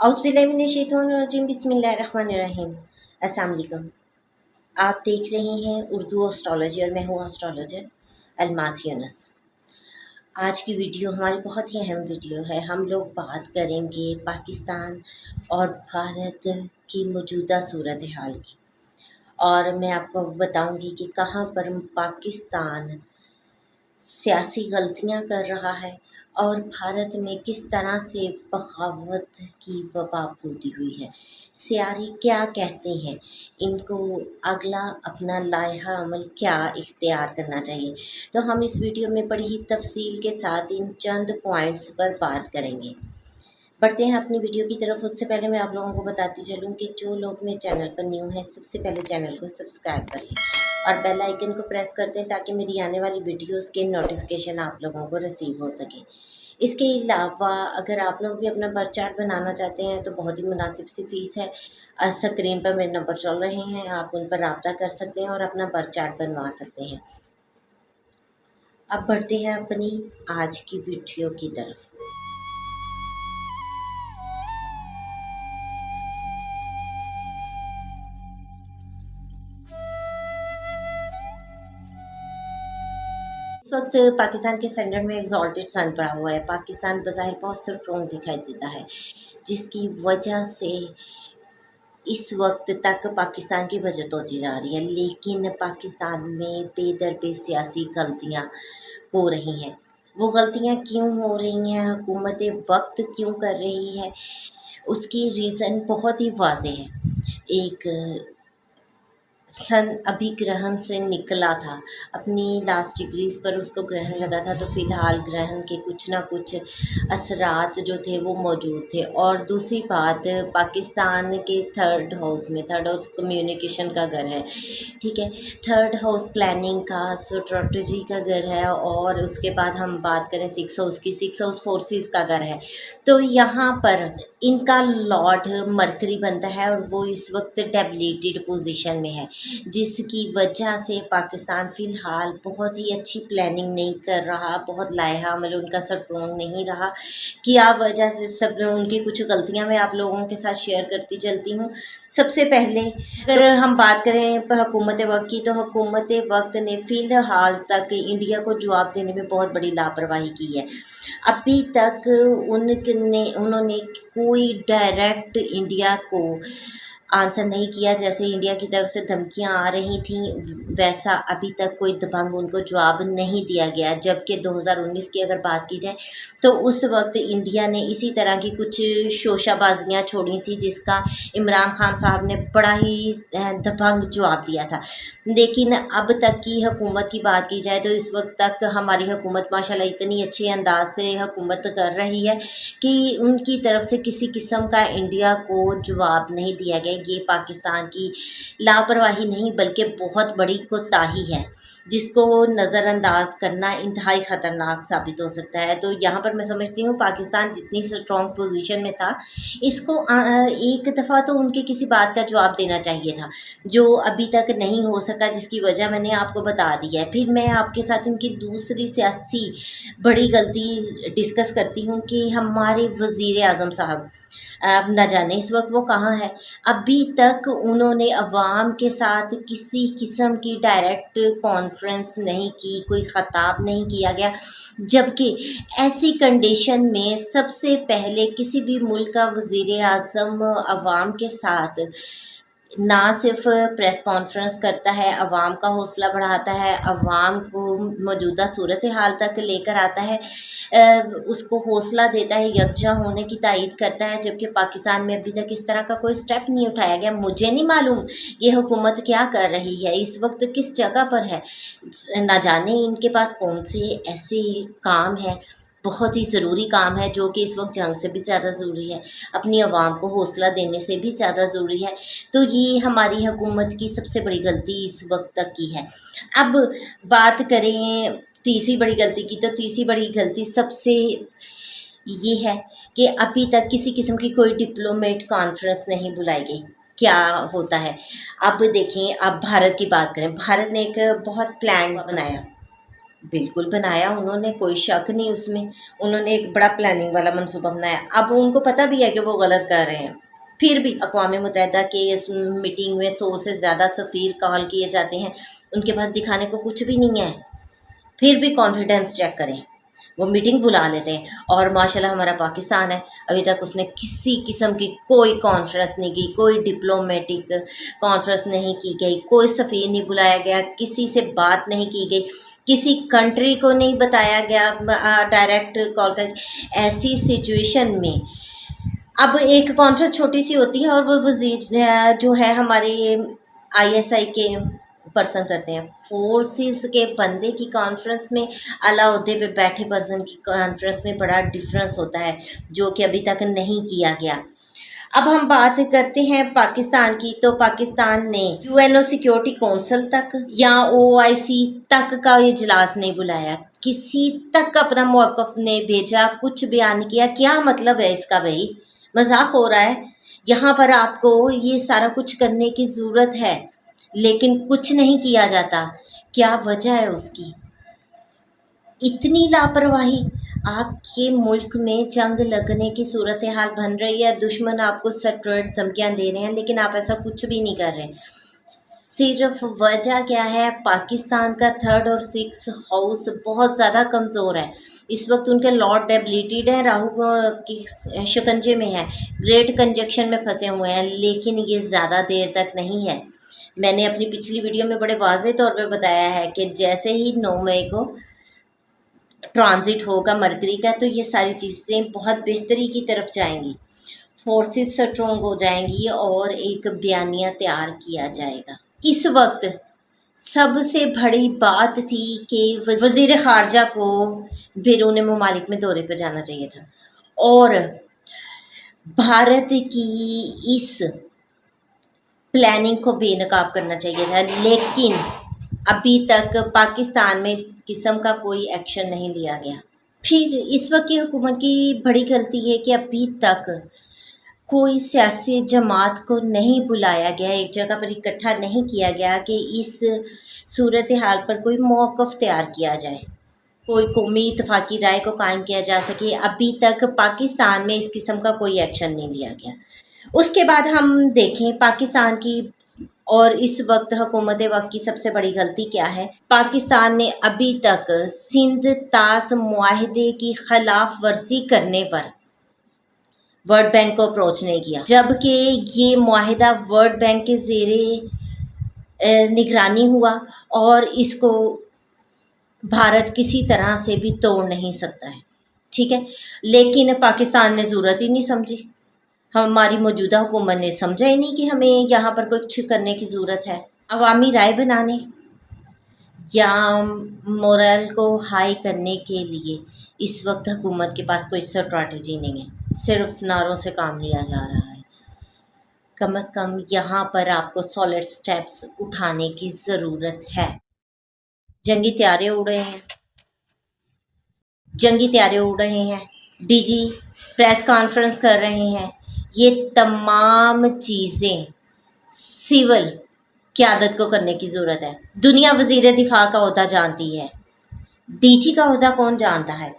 औज़ुबिल्लाहिमिनश्शैतानिर्रजीम बिस्मिल्लाहिर्रहमानिर्रहीम। अस्सलाम वालेकुम। आप देख रहे हैं उर्दू एस्ट्रोलॉजी और मैं हूँ एस्ट्रोलॉजर अलमास यूनुस। आज की वीडियो हमारी बहुत ही अहम वीडियो है। हम लोग बात करेंगे पाकिस्तान और भारत की मौजूदा सूरत हाल की, और मैं आपको बताऊंगी कि कहाँ पर पाकिस्तान सियासी गलतियां कर रहा है और भारत में किस तरह से बगावत की वबा फूटी हुई है। सियारी क्या कहते हैं, इनको अगला अपना लाइहा अमल क्या इख्तियार करना चाहिए। तो हम इस वीडियो में बड़ी ही तफसील के साथ इन चंद पॉइंट्स पर बात करेंगे। बढ़ते हैं अपनी वीडियो की तरफ। उससे पहले मैं आप लोगों को बताती चलूँ कि जो लोग मेरे चैनल पर न्यू हैं, सबसे पहले चैनल को सब्सक्राइब कर लें और बेल आइकन को प्रेस कर दें ताकि मेरी आने वाली वीडियोस के नोटिफिकेशन आप लोगों को रिसीव हो सके। इसके अलावा अगर आप लोग भी अपना बर्थ चार्ट बनाना चाहते हैं तो बहुत ही मुनासिब सी फ़ीस है। स्क्रीन पर मेरे नंबर चल रहे हैं, आप उन पर रब्ता कर सकते हैं और अपना बर्थ चार्ट बनवा सकते हैं। अब बढ़ते हैं अपनी आज की वीडियो की तरफ। इस वक्त पाकिस्तान के सेंटर में एग्जॉल्टेड सन पड़ा हुआ है। पाकिस्तान बज़ाहिर बहुत स्ट्रॉन्ग दिखाई देता है, जिसकी वजह से इस वक्त तक पाकिस्तान की बचत होती जा रही है, लेकिन पाकिस्तान में बेदरपे सियासी गलतियां हो रही हैं। वो गलतियां क्यों हो रही हैं, हुकूमत वक्त क्यों कर रही है, उसकी रीज़न बहुत ही वाज़ेह है। एक सन अभी ग्रहण से निकला था, अपनी लास्ट डिग्रीज पर उसको ग्रहण लगा था, तो फ़िलहाल ग्रहण के कुछ ना कुछ असरात जो थे वो मौजूद थे। और दूसरी बात, पाकिस्तान के थर्ड हाउस कम्युनिकेशन का घर है, ठीक है, थर्ड हाउस प्लानिंग का, स्ट्रेटजी का घर है, और उसके बाद हम बात करें सिक्स हाउस फोर्सेस का घर है। तो यहाँ पर इनका लॉर्ड मरकरी बनता है और वो इस वक्त डेबिलिटेड पोजीशन में है, जिसकी वजह से पाकिस्तान फ़िलहाल बहुत ही अच्छी प्लानिंग नहीं कर रहा, बहुत लाइहा अमल उनका स्ट्रॉन्ग नहीं रहा। क्या वजह से सब उनकी कुछ गलतियां मैं आप लोगों के साथ शेयर करती चलती हूँ। सबसे पहले अगर हम बात करें हुकूमत वक्त की, तो हुकूमत वक्त ने फ़िलहाल तक इंडिया को जवाब देने में बहुत बड़ी लापरवाही की है। अभी तक उन्होंने कोई डायरेक्ट इंडिया को आंसर नहीं किया। जैसे इंडिया की तरफ से धमकियां आ रही थीं, वैसा अभी तक कोई दबंग उनको जवाब नहीं दिया गया। जबकि 2019 की अगर बात की जाए तो उस वक्त इंडिया ने इसी तरह की कुछ शोशाबाजियां छोड़ी थी, जिसका इमरान खान साहब ने बड़ा ही दबंग जवाब दिया था। लेकिन अब तक की हुकूमत की बात की जाए तो इस वक्त तक हमारी हुकूमत माशाल्लाह इतनी अच्छे अंदाज से हुकूमत कर रही है कि उनकी तरफ से किसी किस्म का इंडिया को जवाब नहीं दिया गया। ये पाकिस्तान की लापरवाही नहीं बल्कि बहुत बड़ी कोताही है, जिसको नज़रअंदाज करना इंतहाई ख़तरनाक साबित हो सकता है। तो यहाँ पर मैं समझती हूँ पाकिस्तान जितनी स्ट्रॉन्ग पोजीशन में था, इसको एक दफ़ा तो उनके किसी बात का जवाब देना चाहिए था, जो अभी तक नहीं हो सका, जिसकी वजह मैंने आपको बता दी है। फिर मैं आपके साथ इनकी दूसरी सियासी बड़ी गलती डिस्कस करती हूँ कि हमारे वज़ीर आज़म साहब, अब न जाने इस वक्त वो कहाँ है। अभी तक उन्होंने अवाम के साथ किसी किस्म की डायरेक्ट कॉन्फ्रेंस नहीं की, कोई ख़ताब नहीं किया गया। जबकि ऐसी कंडीशन में सबसे पहले किसी भी मुल्क का वज़ीर आज़म अवाम के साथ ना सिर्फ प्रेस कॉन्फ्रेंस करता है, अवाम का हौसला बढ़ाता है, अवाम को मौजूदा सूरत हाल तक लेकर आता है, उसको हौसला देता है, यकजा होने की तायीद करता है। जबकि पाकिस्तान में अभी तक इस तरह का कोई स्टेप नहीं उठाया गया। मुझे नहीं मालूम ये हुकूमत क्या कर रही है, इस वक्त किस जगह पर है, ना जाने इनके पास कौन से ऐसे काम है, बहुत ही ज़रूरी काम है, जो कि इस वक्त जंग से भी ज़्यादा ज़रूरी है, अपनी आवाम को हौसला देने से भी ज़्यादा ज़रूरी है। तो ये हमारी हुकूमत की सबसे बड़ी गलती इस वक्त तक की है। अब बात करें तीसरी बड़ी गलती की, तो तीसरी बड़ी गलती सबसे ये है कि अभी तक किसी किस्म की कोई डिप्लोमेट कॉन्फ्रेंस नहीं बुलाई गई। क्या होता है, अब देखें, अब भारत की बात करें, भारत ने एक बहुत प्लान बनाया बिल्कुल बनाया उन्होंने, कोई शक नहीं उसमें। उन्होंने एक बड़ा प्लानिंग वाला मंसूबा बनाया। अब उनको पता भी है कि वो गलत कर रहे हैं, फिर भी अक़वाम मुत्तहिदा के इस मीटिंग में 100 से ज़्यादा सफ़ीर कॉल किए जाते हैं, उनके पास दिखाने को कुछ भी नहीं है, फिर भी कॉन्फिडेंस चेक करें, वो मीटिंग बुला लेते हैं। और माशाल्लाह हमारा पाकिस्तान है, अभी तक उसने किसी किस्म की कोई कॉन्फ्रेंस नहीं की, कोई डिप्लोमेटिक कॉन्फ्रेंस नहीं की गई, कोई सफ़ीर नहीं बुलाया गया, किसी से बात नहीं की गई, किसी कंट्री को नहीं बताया गया डायरेक्ट कॉल कर। ऐसी सिचुएशन में अब एक कॉन्फ्रेंस छोटी सी होती है और वो वज़ीर जो है हमारे ISI के पर्सन करते हैं, फोर्सेस के बंदे की कॉन्फ्रेंस में आला ओहदे पे बैठे पर्सन की कॉन्फ्रेंस में बड़ा डिफरेंस होता है, जो कि अभी तक नहीं किया गया। अब हम बात करते हैं पाकिस्तान की, तो पाकिस्तान ने UNO सिक्योरिटी काउंसिल तक या OIC तक का इजलास नहीं बुलाया, किसी तक अपना मौक़िफ़ नहीं भेजा, कुछ बयान नहीं किया। क्या मतलब है इसका भाई? मजाक हो रहा है? यहाँ पर आपको ये सारा कुछ करने की ज़रूरत है, लेकिन कुछ नहीं किया जाता। क्या वजह है उसकी? इतनी लापरवाही। आपके मुल्क में जंग लगने की सूरत हाल बन रही है, दुश्मन आपको सट्रेट धमकियाँ दे रहे हैं, लेकिन आप ऐसा कुछ भी नहीं कर रहे। सिर्फ वजह क्या है? पाकिस्तान का 3rd और 6th हाउस बहुत ज़्यादा कमज़ोर है। इस वक्त उनके लॉर्ड डेबिलिटेड हैं, राहु के शिकंजे में है, ग्रेट कंजक्शन में फंसे हुए हैं, लेकिन ये ज़्यादा देर तक नहीं है। मैंने अपनी पिछली वीडियो में बड़े वाज़ेह तौर पे बताया है कि जैसे ही 9 मई को ट्रांजिट होगा मरकरी का, तो ये सारी चीज़ें बहुत बेहतरी की तरफ जाएंगी, फोर्सेस स्ट्रॉन्ग हो जाएंगी और एक बयानिया तैयार किया जाएगा। इस वक्त सबसे बड़ी बात थी कि वज़ीर ख़ारजा को बैरून मुमालिक में दौरे पर जाना चाहिए था और भारत की इस प्लानिंग को बेनकाब करना चाहिए था, लेकिन अभी तक पाकिस्तान में इस किस्म का कोई एक्शन नहीं लिया गया। फिर इस वक्त की हुकूमत की बड़ी गलती है कि अभी तक कोई सियासी जमात को नहीं बुलाया गया, एक जगह पर इकट्ठा नहीं किया गया कि इस सूरत हाल पर कोई मौक़िफ़ तैयार किया जाए, कोई कौमी इत्तफ़ाक़ी राय को कायम किया जा सके। अभी तक पाकिस्तान में इस किस्म का कोई एक्शन नहीं लिया गया। उसके बाद हम देखें पाकिस्तान की और इस वक्त हुकूमत वक्त की सबसे बड़ी गलती क्या है? पाकिस्तान ने अभी तक सिंध तास मुआहदे की खिलाफ वर्जी करने पर वर्ल्ड बैंक को अप्रोच नहीं किया, जबकि ये मुआहदा वर्ल्ड बैंक के ज़ेरे निगरानी हुआ और इसको भारत किसी तरह से भी तोड़ नहीं सकता है, ठीक है। लेकिन पाकिस्तान ने ज़रूरत ही नहीं समझी, हमारी मौजूदा हुकूमत ने समझा ही नहीं कि हमें यहाँ पर कुछ करने की ज़रूरत है। अवामी राय बनाने या मोरल को हाई करने के लिए इस वक्त हुकूमत के पास कोई स्ट्रैटेजी नहीं है, सिर्फ नारों से काम लिया जा रहा है। कम से कम यहाँ पर आपको सॉलिड स्टेप्स उठाने की ज़रूरत है। जंगी त्यारे उड़ रहे हैं, DG प्रेस कॉन्फ्रेंस कर रहे हैं, ये तमाम चीज़ें सिविल क़यादत को करने की ज़रूरत है। दुनिया वज़ीर दिफा का ओहदा जानती है, DG का ओहदा कौन जानता है?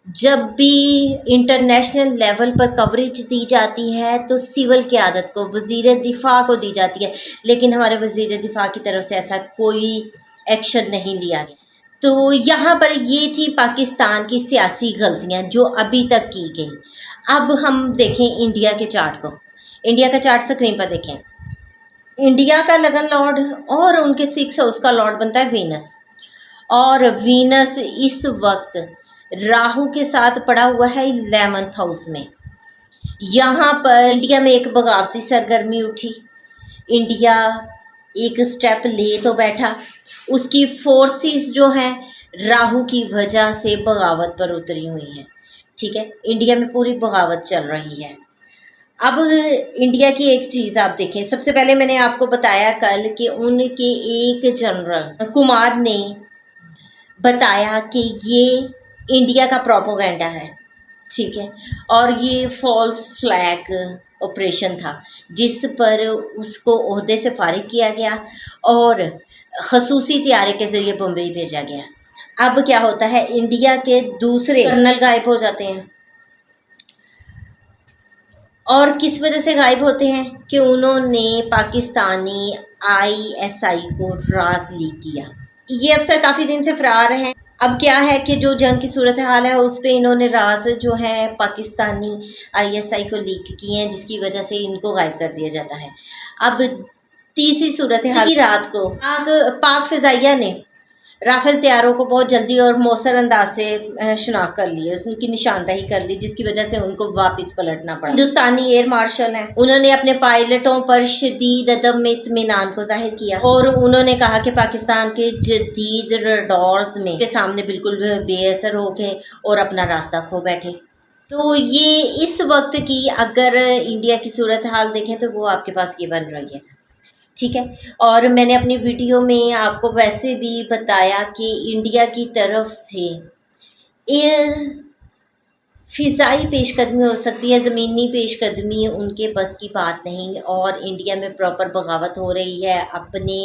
जब भी इंटरनेशनल लेवल पर कवरेज दी जाती है तो सिविल क़यादत को, वज़ीर दिफा को दी जाती है, लेकिन हमारे वज़ीर दिफा की तरफ से ऐसा कोई एक्शन नहीं लिया गया। तो यहाँ पर ये थी पाकिस्तान की सियासी गलतियाँ जो अभी तक की गई। अब हम देखें इंडिया के चार्ट को, इंडिया का चार्ट स्क्रीन पर देखें। इंडिया का लगन लॉर्ड और उनके 6 हाउस का लॉर्ड बनता है वीनस, और वीनस इस वक्त राहु के साथ पड़ा हुआ है 11th हाउस में। यहाँ पर इंडिया में एक बगावती सरगर्मी उठी, इंडिया एक स्टेप ले तो बैठा, उसकी फोर्सेस जो हैं राहु की वजह से बगावत पर उतरी हुई हैं, ठीक है। इंडिया में पूरी बगावत चल रही है। अब इंडिया की एक चीज़ आप देखें, सबसे पहले मैंने आपको बताया कल कि उनके एक जनरल कुमार ने बताया कि ये इंडिया का प्रोपोगेंडा है, ठीक है, और ये फॉल्स फ्लैग ऑपरेशन था जिस पर उसको ओहदे से फारिग किया गया और खसूसी तैयारी के ज़रिए बम्बई भेजा गया। اب کیا ہوتا ہے، انڈیا کے دوسرے کرنل غائب ہو جاتے ہیں، اور کس وجہ سے غائب ہوتے ہیں کہ انہوں نے پاکستانی ISI کو راز لیک کیا۔ یہ افسر کافی دن سے فرار ہیں۔ اب کیا ہے کہ جو جنگ کی صورتحال ہے اس پہ انہوں نے راز جو ہے پاکستانی ISI کو لیک کیے ہیں، جس کی وجہ سے ان کو غائب کر دیا جاتا ہے۔ اب تیسری صورتحال کی رات کو پاک فضائیہ نے رافیل طیاروں کو بہت جلدی اور مؤثر انداز سے شناخت کر لی ہے، ان کی نشاندہی کر لی، جس کی وجہ سے ان کو واپس پلٹنا پڑا۔ ہندوستانی ایئر مارشل ہیں، انہوں نے اپنے پائلٹوں پر شدید عدم اطمینان کو ظاہر کیا اور انہوں نے کہا کہ پاکستان کے جدید ریڈارز میں کے سامنے بالکل بے اثر ہو گئے اور اپنا راستہ کھو بیٹھے۔ تو یہ اس وقت کی اگر انڈیا کی صورتحال دیکھیں تو وہ آپ کے پاس یہ بن رہی ہے، ٹھیک ہے۔ اور میں نے اپنی ویڈیو میں آپ کو ویسے بھی بتایا کہ انڈیا کی طرف سے ایئر فضائی پیش قدمی ہو سکتی ہے، زمینی پیش قدمی ان کے بس کی بات نہیں، اور انڈیا میں پراپر بغاوت ہو رہی ہے، اپنے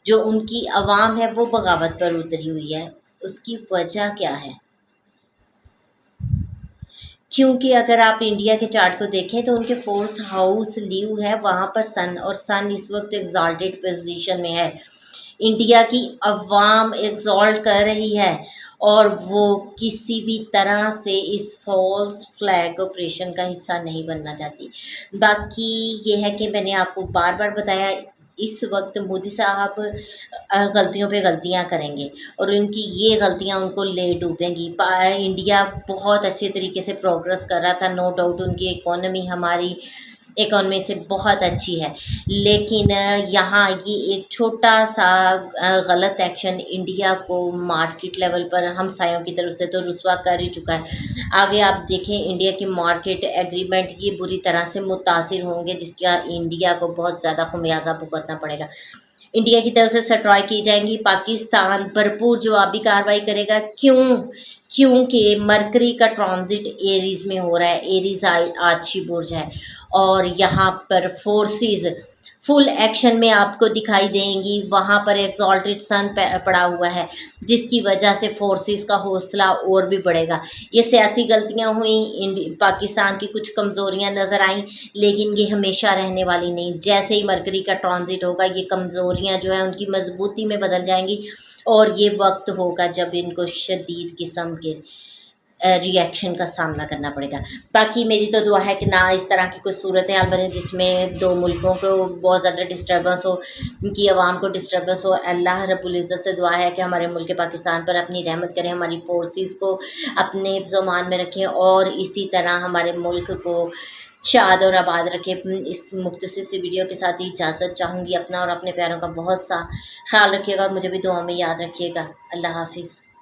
جو ان کی عوام ہے وہ بغاوت پر اتری ہوئی ہے۔ اس کی وجہ کیا ہے؟ کیونکہ اگر آپ انڈیا کے چارٹ کو دیکھیں تو ان کے 4th ہاؤس لیو ہے، وہاں پر سن، اور سن اس وقت ایگزالٹیڈ پوزیشن میں ہے۔ انڈیا کی عوام ایگزالٹ کر رہی ہے اور وہ کسی بھی طرح سے اس فالس فلیگ آپریشن کا حصہ نہیں بننا چاہتی۔ باقی یہ ہے کہ میں نے آپ کو بار بار بتایا، اس وقت مودی صاحب غلطیوں پہ غلطیاں کریں گے اور ان کی یہ غلطیاں ان کو لے ڈوبیں گی۔ انڈیا بہت اچھے طریقے سے پروگرس کر رہا تھا، نو ڈاؤٹ ان کی اکانومی ہماری اکانومی سے بہت اچھی ہے، لیکن یہاں یہ ایک چھوٹا سا غلط ایکشن انڈیا کو مارکیٹ لیول پر ہمسایوں کی طرف سے تو رسوا کر ہی چکا ہے۔ آگے آپ دیکھیں انڈیا کی مارکیٹ ایگریمنٹ یہ بری طرح سے متاثر ہوں گے، جس کا انڈیا کو بہت زیادہ خمیازہ بھگتنا پڑے گا۔ انڈیا کی طرف سے سٹرائی کی جائیں گی، پاکستان بھرپور جوابی کارروائی کرے گا۔ کیونکہ مرکری کا ٹرانزٹ ایریز میں ہو رہا ہے، ایریز آتشی برج ہے، اور یہاں پر فورسز فل ایکشن میں آپ کو دکھائی دیں گی۔ وہاں پر ایگزالٹڈ سن پڑا ہوا ہے، جس کی وجہ سے فورسز کا حوصلہ اور بھی بڑھے گا۔ یہ سیاسی غلطیاں ہوئیں، پاکستان کی کچھ کمزوریاں نظر آئیں، لیکن یہ ہمیشہ رہنے والی نہیں۔ جیسے ہی مرکری کا ٹرانزٹ ہوگا یہ کمزوریاں جو ہیں ان کی مضبوطی میں بدل جائیں گی، اور یہ وقت ہوگا جب ان کو شدید قسم کے ری ایکشن کا سامنا کرنا پڑے گا۔ باقی میری تو دعا ہے کہ نہ اس طرح کی کوئی صورتحال بنے جس میں دو ملکوں کو بہت زیادہ ڈسٹربنس ہو، ان کی عوام کو ڈسٹربنس ہو۔ اللہ رب العزت سے دعا ہے کہ ہمارے ملک پاکستان پر اپنی رحمت کریں، ہماری فورسز کو اپنے حفظ و امان میں رکھیں، اور اسی طرح ہمارے ملک کو شاد اور آباد رکھے۔ اس مختصر سی ویڈیو کے ساتھ ہی اجازت چاہوں گی۔ اپنا اور اپنے پیاروں کا بہت سا خیال رکھیے گا، اور مجھے بھی دعا میں یاد رکھیے گا۔ اللہ حافظ۔